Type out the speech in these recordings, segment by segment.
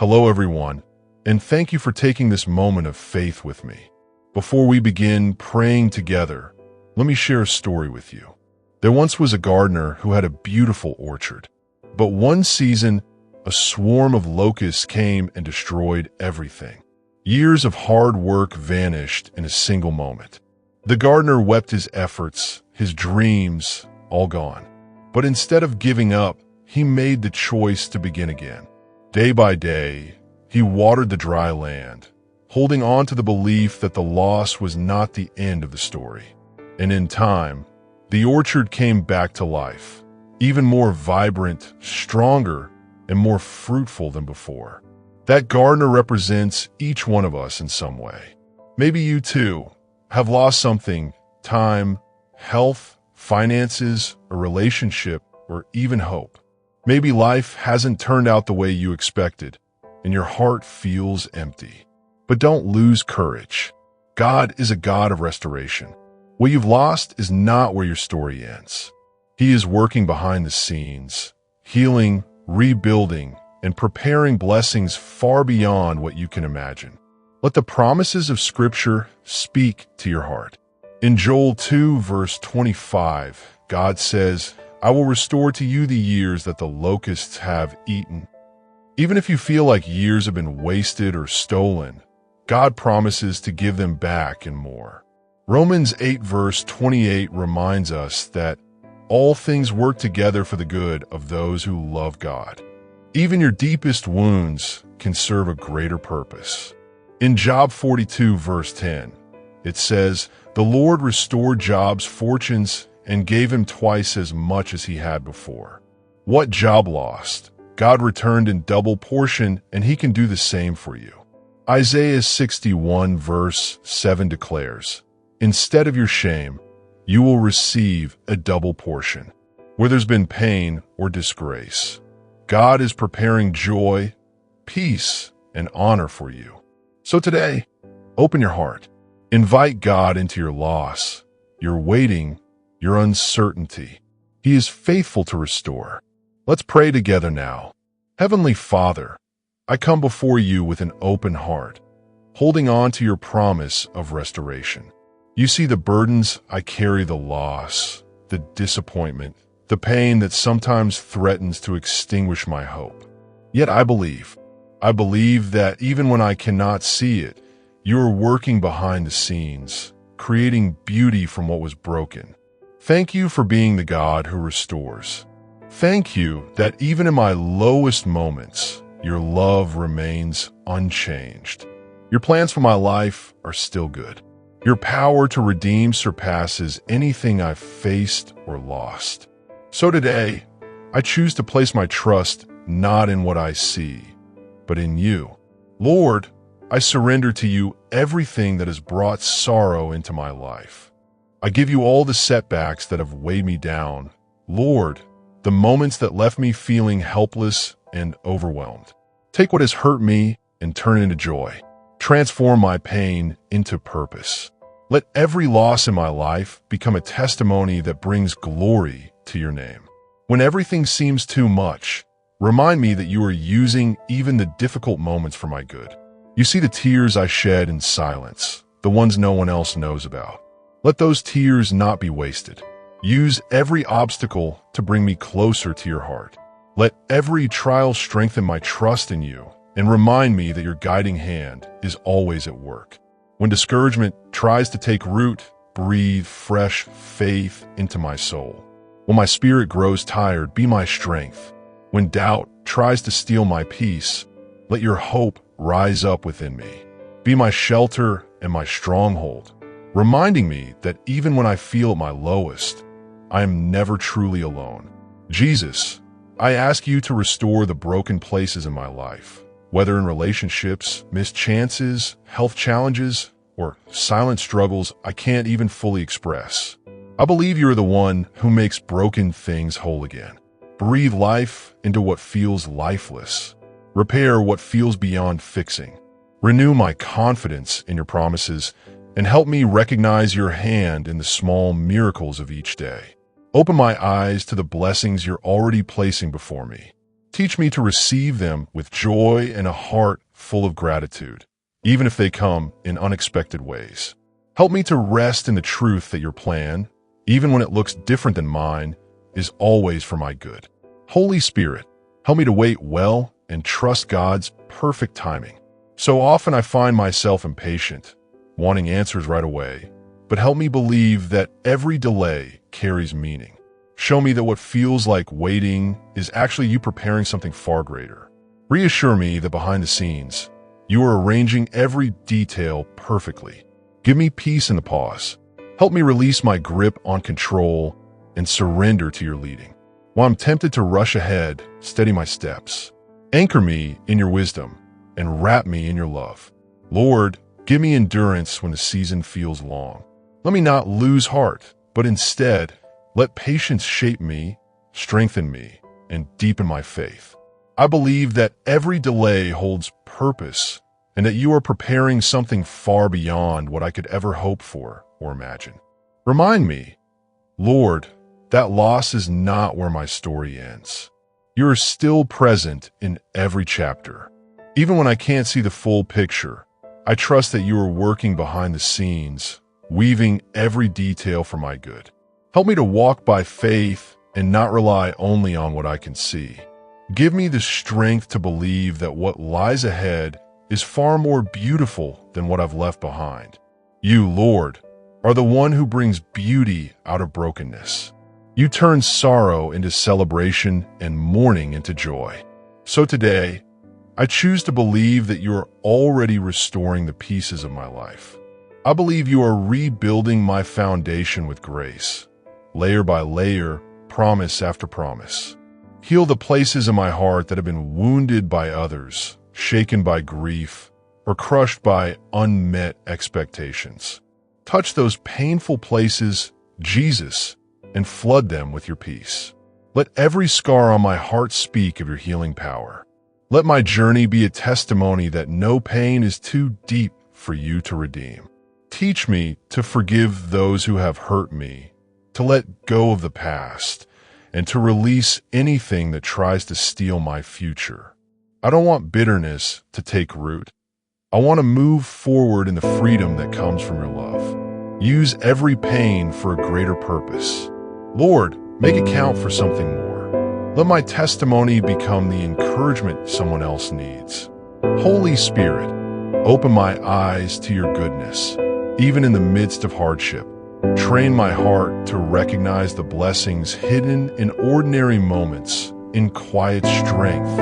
Hello, everyone, and thank you for taking this moment of faith with me. Before we begin praying together, let me share a story with you. There once was a gardener who had a beautiful orchard, but one season, a swarm of locusts came and destroyed everything. Years of hard work vanished in a single moment. The gardener wept his efforts, his dreams, all gone. But instead of giving up, he made the choice to begin again. Day by day, he watered the dry land, holding on to the belief that the loss was not the end of the story. And in time, the orchard came back to life, even more vibrant, stronger, and more fruitful than before. That gardener represents each one of us in some way. Maybe you too have lost something: time, health, finances, a relationship, or even hope. Maybe life hasn't turned out the way you expected, and your heart feels empty. But don't lose courage. God is a God of restoration. What you've lost is not where your story ends. He is working behind the scenes, healing, rebuilding, and preparing blessings far beyond what you can imagine. Let the promises of Scripture speak to your heart. In Joel 2, verse 25, God says, "I will restore to you the years that the locusts have eaten." Even if you feel like years have been wasted or stolen, God promises to give them back and more. Romans 8, verse 28 reminds us that all things work together for the good of those who love God. Even your deepest wounds can serve a greater purpose. In Job 42, verse 10, it says, "The Lord restored Job's fortunes and gave him twice as much as he had before." What Job lost, God returned in double portion, and he can do the same for you. Isaiah 61, verse 7 declares, "Instead of your shame, you will receive a double portion." Where there's been pain or disgrace, God is preparing joy, peace, and honor for you. So today, open your heart. Invite God into your loss, your waiting, your uncertainty. He is faithful to restore. Let's pray together now. Heavenly Father, I come before you with an open heart, holding on to your promise of restoration. You see the burdens I carry, the loss, the disappointment, the pain that sometimes threatens to extinguish my hope. Yet I believe that even when I cannot see it, you are working behind the scenes, creating beauty from what was broken. Thank you for being the God who restores. Thank you that even in my lowest moments, your love remains unchanged. Your plans for my life are still good. Your power to redeem surpasses anything I've faced or lost. So today, I choose to place my trust not in what I see, but in you. Lord, I surrender to you everything that has brought sorrow into my life. I give you all the setbacks that have weighed me down. Lord, the moments that left me feeling helpless and overwhelmed. Take what has hurt me and turn it into joy. Transform my pain into purpose. Let every loss in my life become a testimony that brings glory to your name. When everything seems too much, remind me that you are using even the difficult moments for my good. You see the tears I shed in silence, the ones no one else knows about. Let those tears not be wasted. Use every obstacle to bring me closer to your heart. Let every trial strengthen my trust in you and remind me that your guiding hand is always at work. When discouragement tries to take root, breathe fresh faith into my soul. When my spirit grows tired, be my strength. When doubt tries to steal my peace, let your hope rise up within me. Be my shelter and my stronghold, reminding me that even when I feel at my lowest, I am never truly alone. Jesus, I ask you to restore the broken places in my life, whether in relationships, missed chances, health challenges, or silent struggles I can't even fully express. I believe you are the one who makes broken things whole again. Breathe life into what feels lifeless. Repair what feels beyond fixing. Renew my confidence in your promises and help me recognize your hand in the small miracles of each day. Open my eyes to the blessings you're already placing before me. Teach me to receive them with joy and a heart full of gratitude, even if they come in unexpected ways. Help me to rest in the truth that your plan, even when it looks different than mine, is always for my good. Holy Spirit, help me to wait well and trust God's perfect timing. So often I find myself impatient, wanting answers right away, but help me believe that every delay carries meaning. Show me that what feels like waiting is actually you preparing something far greater. Reassure me that behind the scenes, you are arranging every detail perfectly. Give me peace in the pause. Help me release my grip on control and surrender to your leading. While I'm tempted to rush ahead, steady my steps. Anchor me in your wisdom and wrap me in your love. Lord, give me endurance when the season feels long. Let me not lose heart, but instead, let patience shape me, strengthen me, and deepen my faith. I believe that every delay holds purpose and that you are preparing something far beyond what I could ever hope for or imagine. Remind me, Lord, that loss is not where my story ends. You are still present in every chapter. Even when I can't see the full picture, I trust that you are working behind the scenes, weaving every detail for my good. Help me to walk by faith and not rely only on what I can see. Give me the strength to believe that what lies ahead is far more beautiful than what I've left behind. You, Lord, are the one who brings beauty out of brokenness. You turn sorrow into celebration and mourning into joy. So today, I choose to believe that you are already restoring the pieces of my life. I believe you are rebuilding my foundation with grace, layer by layer, promise after promise. Heal the places in my heart that have been wounded by others, shaken by grief, or crushed by unmet expectations. Touch those painful places, Jesus, and flood them with your peace. Let every scar on my heart speak of your healing power. Let my journey be a testimony that no pain is too deep for you to redeem. Teach me to forgive those who have hurt me, to let go of the past, and to release anything that tries to steal my future. I don't want bitterness to take root. I want to move forward in the freedom that comes from your love. Use every pain for a greater purpose. Lord, make it count for something more. Let my testimony become the encouragement someone else needs. Holy Spirit, open my eyes to your goodness, even in the midst of hardship. Train my heart to recognize the blessings hidden in ordinary moments, in quiet strength,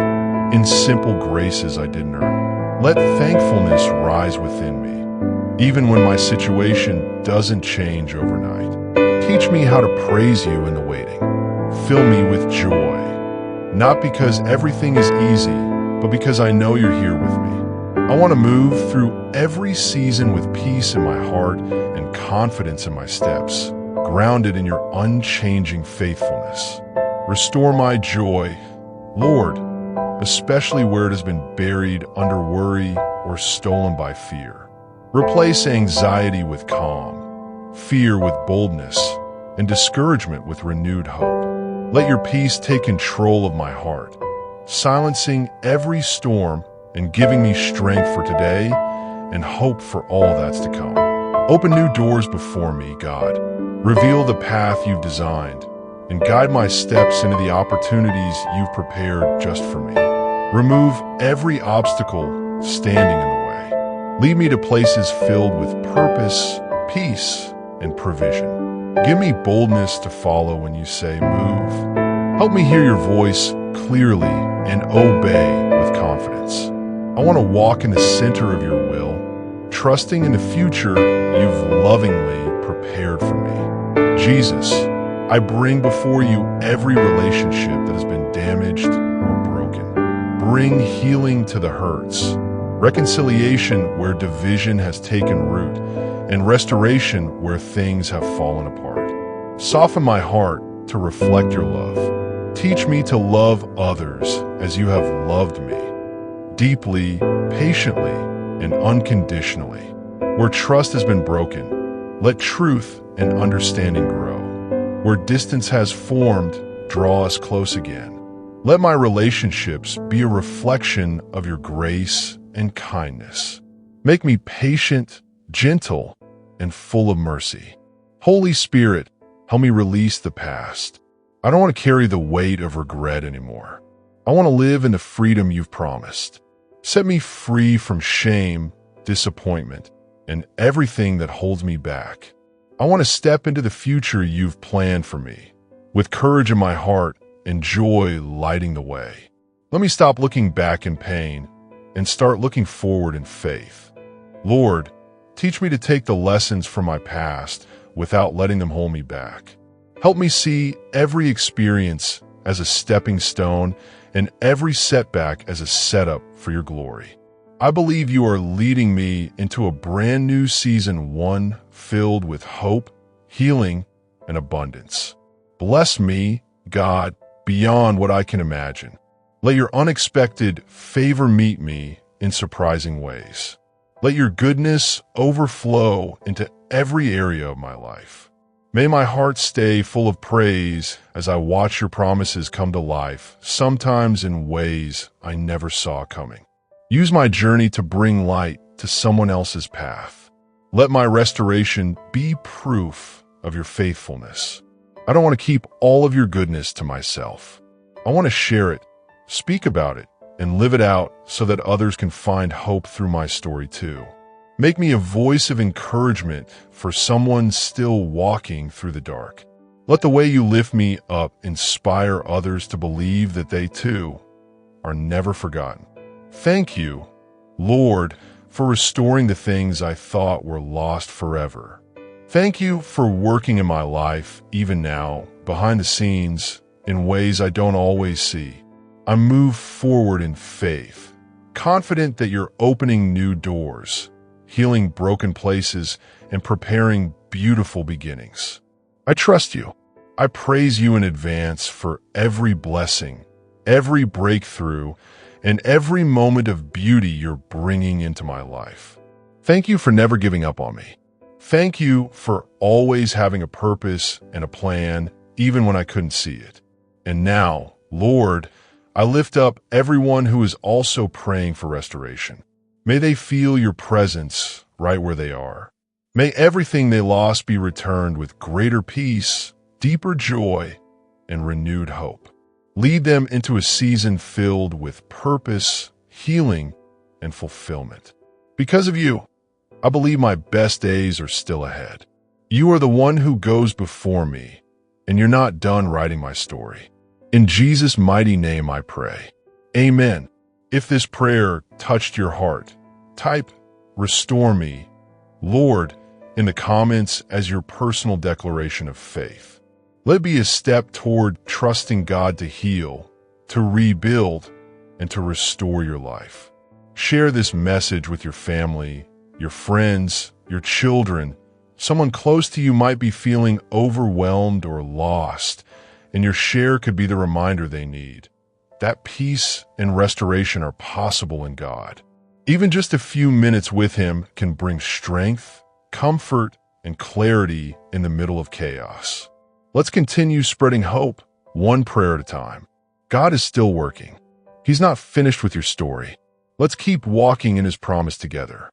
in simple graces I didn't earn. Let thankfulness rise within me, even when my situation doesn't change overnight. Teach me how to praise you in the waiting. Fill me with joy, not because everything is easy, but because I know you're here with me. I want to move through every season with peace in my heart and confidence in my steps, grounded in your unchanging faithfulness. Restore my joy, Lord, especially where it has been buried under worry or stolen by fear. Replace anxiety with calm, fear with boldness, and discouragement with renewed hope. Let your peace take control of my heart, silencing every storm and giving me strength for today and hope for all that's to come. Open new doors before me, God. Reveal the path you've designed and guide my steps into the opportunities you've prepared just for me. Remove every obstacle standing in the way. Lead me to places filled with purpose, peace, and provision. Give me boldness to follow when you say move. Help me hear your voice clearly and obey with confidence. I want to walk in the center of your will, trusting in the future you've lovingly prepared for me. Jesus, I bring before you every relationship that has been damaged or broken. Bring healing to the hurts, reconciliation where division has taken root, and restoration where things have fallen apart. Soften my heart to reflect your love. Teach me to love others as you have loved me, deeply, patiently, and unconditionally. Where trust has been broken, let truth and understanding grow. Where distance has formed, draw us close again. Let my relationships be a reflection of your grace and kindness. Make me patient, gentle, and full of mercy. Holy Spirit, help me release the past. I don't want to carry the weight of regret anymore. I want to live in the freedom you've promised. Set me free from shame, disappointment, and everything that holds me back. I want to step into the future you've planned for me, with courage in my heart and joy lighting the way. Let me stop looking back in pain and start looking forward in faith. Lord, teach me to take the lessons from my past without letting them hold me back. Help me see every experience as a stepping stone and every setback as a setup for your glory. I believe you are leading me into a brand new season, one filled with hope, healing, and abundance. Bless me, God, beyond what I can imagine. Let your unexpected favor meet me in surprising ways. Let your goodness overflow into every area of my life. May my heart stay full of praise as I watch your promises come to life, sometimes in ways I never saw coming. Use my journey to bring light to someone else's path. Let my restoration be proof of your faithfulness. I don't want to keep all of your goodness to myself. I want to share it, speak about it, and live it out so that others can find hope through my story too. Make me a voice of encouragement for someone still walking through the dark. Let the way you lift me up inspire others to believe that they too are never forgotten. Thank you, Lord, for restoring the things I thought were lost forever. Thank you for working in my life, even now, behind the scenes, in ways I don't always see. I move forward in faith, confident that you're opening new doors, healing broken places, and preparing beautiful beginnings. I trust you. I praise you in advance for every blessing, every breakthrough, and every moment of beauty you're bringing into my life. Thank you for never giving up on me. Thank you for always having a purpose and a plan, even when I couldn't see it. And now, Lord, I lift up everyone who is also praying for restoration. May they feel your presence right where they are. May everything they lost be returned with greater peace, deeper joy, and renewed hope. Lead them into a season filled with purpose, healing, and fulfillment. Because of you, I believe my best days are still ahead. You are the one who goes before me, and you're not done writing my story. In Jesus' mighty name I pray. Amen. If this prayer touched your heart, type "Restore me, Lord" in the comments as your personal declaration of faith. Let it be a step toward trusting God to heal, to rebuild, and to restore your life. Share this message with your family, your friends, your children. Someone close to you might be feeling overwhelmed or lost, and your share could be the reminder they need. That peace and restoration are possible in God. Even just a few minutes with Him can bring strength, comfort, and clarity in the middle of chaos. Let's continue spreading hope, one prayer at a time. God is still working. He's not finished with your story. Let's keep walking in His promise together.